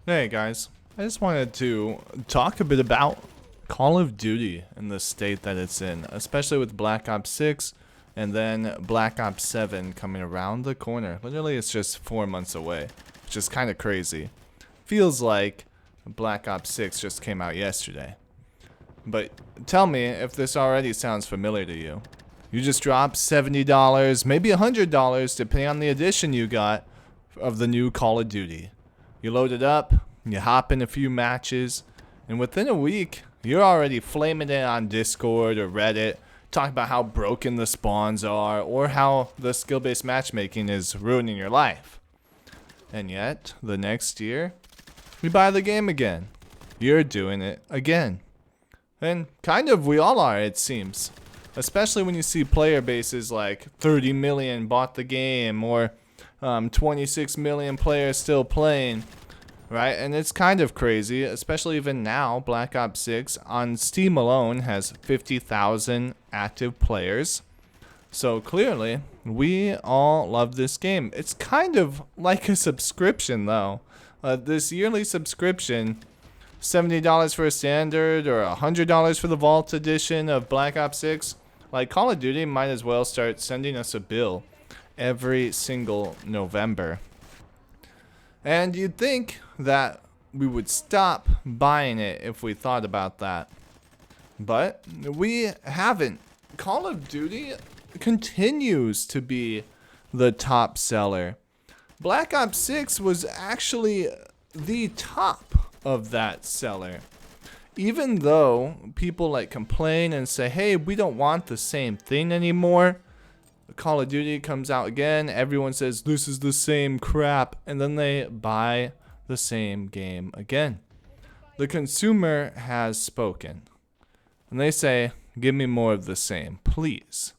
Hey guys, I just wanted to talk a bit about Call of Duty and the state that it's in, especially with Black Ops 6 and then Black Ops 7 coming around the corner. Literally, it's just 4 months away, which is kind of crazy. Feels like Black Ops 6 just came out yesterday. But tell me if this already sounds familiar to you. You just dropped $70, maybe $100, depending on the edition you got of the new Call of Duty. You load it up, you hop in a few matches, and within a week, you're already flaming it on Discord or Reddit, talking about how broken the spawns are or how the skill-based matchmaking is ruining your life. And yet, the next year, you buy the game again. You're doing it again. And kind of we all are, it seems. Especially when you see player bases like 30 million bought the game or 26 million players still playing, right? And it's kind of crazy, especially even now. Black Ops 6 on Steam alone has 50,000 active players. So clearly, we all love this game. It's kind of like a subscription though. This yearly subscription, $70 for a standard or $100 for the Vault edition of Black Ops 6. Like Call of Duty might as well start sending us a bill every single November. And you'd think that we would stop buying it if we thought about that. But we haven't. Call of Duty continues to be the top seller. Black Ops 6 was actually the top of that seller. Even though people like complain and say, hey, we don't want the same thing anymore. Call of Duty comes out again, everyone says this is the same crap, and then they buy the same game again. The consumer has spoken, and they say, give me more of the same, please.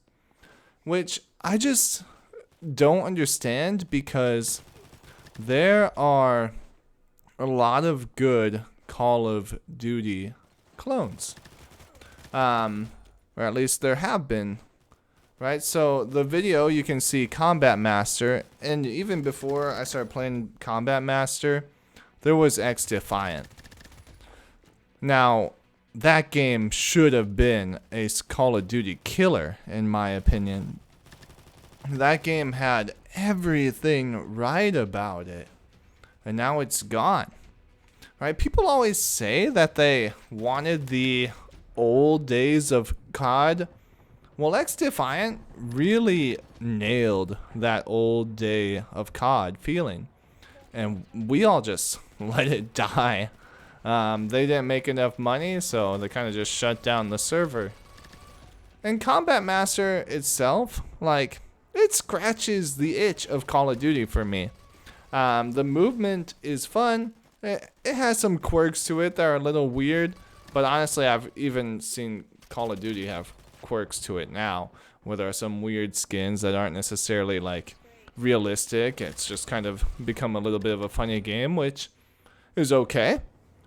Which I just don't understand, because there are a lot of good Call of Duty clones. Or at least there have been. Right, so the video you can see Combat Master, and even before I started playing Combat Master, there was Xdefiant. Now, that game should have been a Call of Duty killer, in my opinion. That game had everything right about it, and now it's gone. Right, people always say that they wanted the old days of COD. Well, Xdefiant really nailed that old day of COD feeling, and we all just let it die. They didn't make enough money, so they kind of just shut down the server. And Combat Master itself, like, it scratches the itch of Call of Duty for me. The movement is fun. It has some quirks to it that are a little weird, but honestly, I've even seen Call of Duty have quirks to it now, where there are some weird skins that aren't necessarily like realistic. It's just kind of become a little bit of a funny game, which is okay,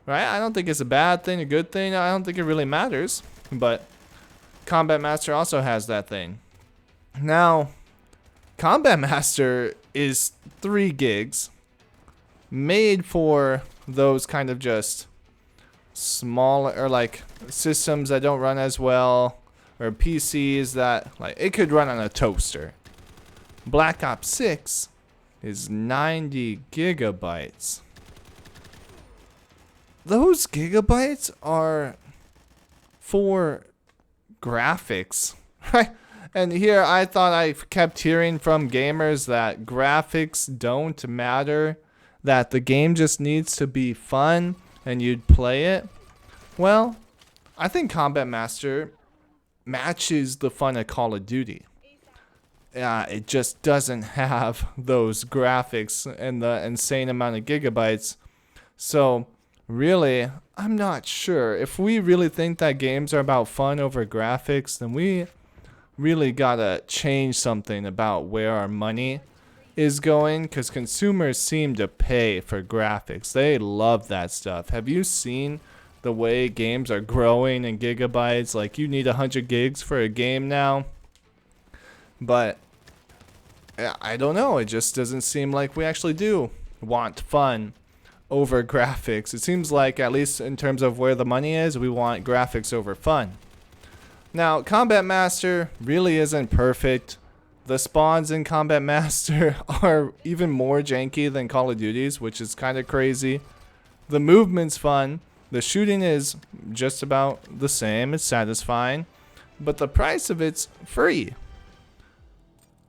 right? I don't think it's a bad thing, a good thing. I don't think it really matters, but Combat Master also has that thing. Now, Combat Master is 3 gigs made for those kind of just smaller, or like systems that don't run as well, or PCs that, like, it could run on a toaster. Black Ops 6 is 90 gigabytes. Those gigabytes are for graphics, right? And here I thought I kept hearing from gamers that graphics don't matter, that the game just needs to be fun and you'd play it. Well, I think Combat Master matches the fun of Call of Duty. It just doesn't have those graphics and the insane amount of gigabytes. So really, I'm not sure. If we really think that games are about fun over graphics, then we really gotta change something about where our money is going, because consumers seem to pay for graphics. They love that stuff. Have you seen the way games are growing in gigabytes? Like, you need 100 gigs for a game now. But I don't know, it just doesn't seem like we actually do want fun over graphics. It seems like, at least in terms of where the money is, we want graphics over fun. Now, Combat Master really isn't perfect. The spawns in Combat Master are even more janky than Call of Duty's, which is kind of crazy. The movement's fun. The shooting is just about the same. It's satisfying. But the price of it's free.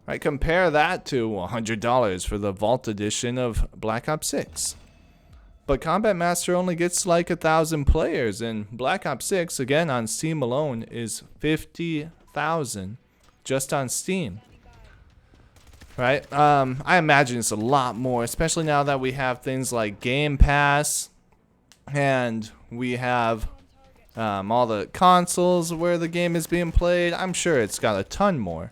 Right? Compare that to $100 for the Vault Edition of Black Ops 6. But Combat Master only gets like 1,000 players, and Black Ops 6, again on Steam alone, is 50,000 just on Steam. Right? I imagine it's a lot more, especially now that we have things like Game Pass, and we have all the consoles where the game is being played. I'm sure it's got a ton more.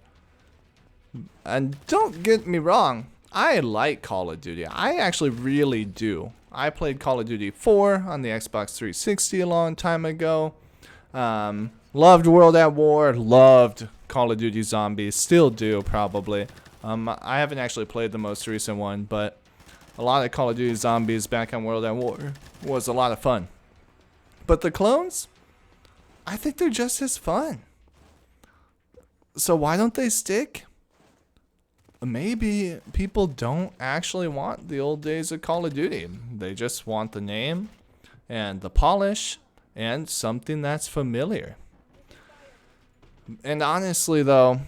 And don't get me wrong, I like Call of Duty. I actually really do. I played Call of Duty 4 on the Xbox 360 a long time ago. Loved World at War, loved Call of Duty Zombies, still do probably. I haven't actually played the most recent one, but a lot of Call of Duty Zombies back on World at War was a lot of fun. But the clones, I think they're just as fun. So why don't they stick? Maybe people don't actually want the old days of Call of Duty. They just want the name and the polish and something that's familiar. And honestly though,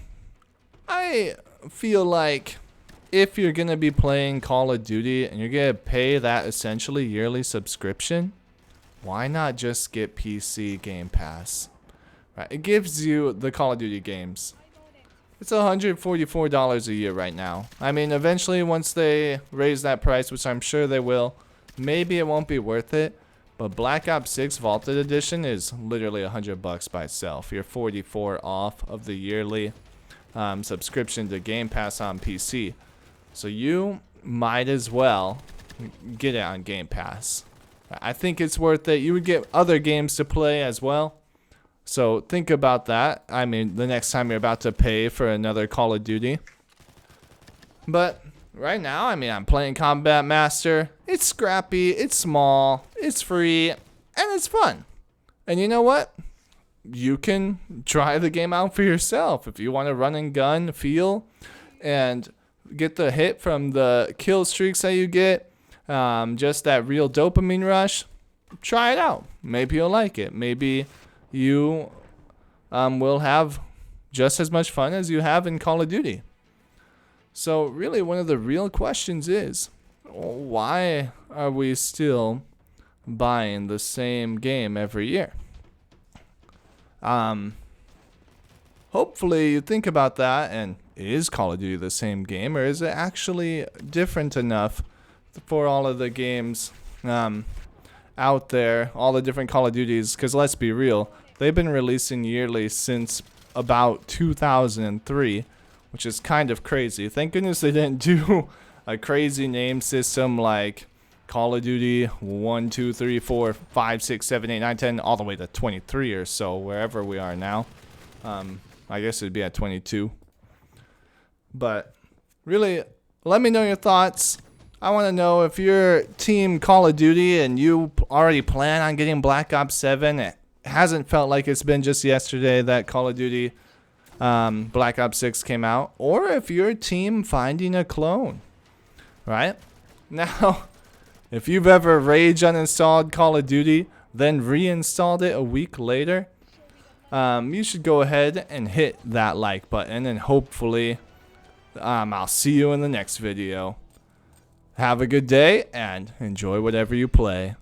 I feel like if you're going to be playing Call of Duty and you're going to pay that essentially yearly subscription, why not just get PC Game Pass? Right? It gives you the Call of Duty games. It's $144 a year right now. I mean, eventually once they raise that price, which I'm sure they will, maybe it won't be worth it. But Black Ops 6 Vaulted Edition is literally $100 by itself. You're $44 off of the yearly subscription to Game Pass on PC. So you might as well get it on Game Pass. I think it's worth it. You would get other games to play as well. So think about that. I mean, the next time you're about to pay for another Call of Duty. But right now, I mean, I'm playing Combat Master. It's scrappy, it's small, it's free, and it's fun. And you know what? You can try the game out for yourself. If you want to run and gun feel and get the hit from the kill streaks that you get, just that real dopamine rush, try it out. Maybe you'll like it. Maybe you will have just as much fun as you have in Call of Duty. So really one of the real questions is, why are we still buying the same game every year? Hopefully you think about that, and is Call of Duty the same game, or is it actually different enough for all of the games out there, all the different Call of Duties? Because let's be real, they've been releasing yearly since about 2003, which is kind of crazy. Thank goodness they didn't do a crazy name system like Call of Duty 1, 2, 3, 4, 5, 6, 7, 8, 9, 10, all the way to 23 or so, wherever we are now. I guess it'd be at 22. But really, let me know your thoughts. I want to know if you're Team Call of Duty and you already plan on getting Black Ops 7. It hasn't felt like it's been just yesterday that Call of Duty Black Ops 6 came out. Or if you're Team finding a clone. Right? Now, if you've ever rage uninstalled Call of Duty, then reinstalled it a week later, you should go ahead and hit that like button, and hopefully I'll see you in the next video. Have a good day and enjoy whatever you play.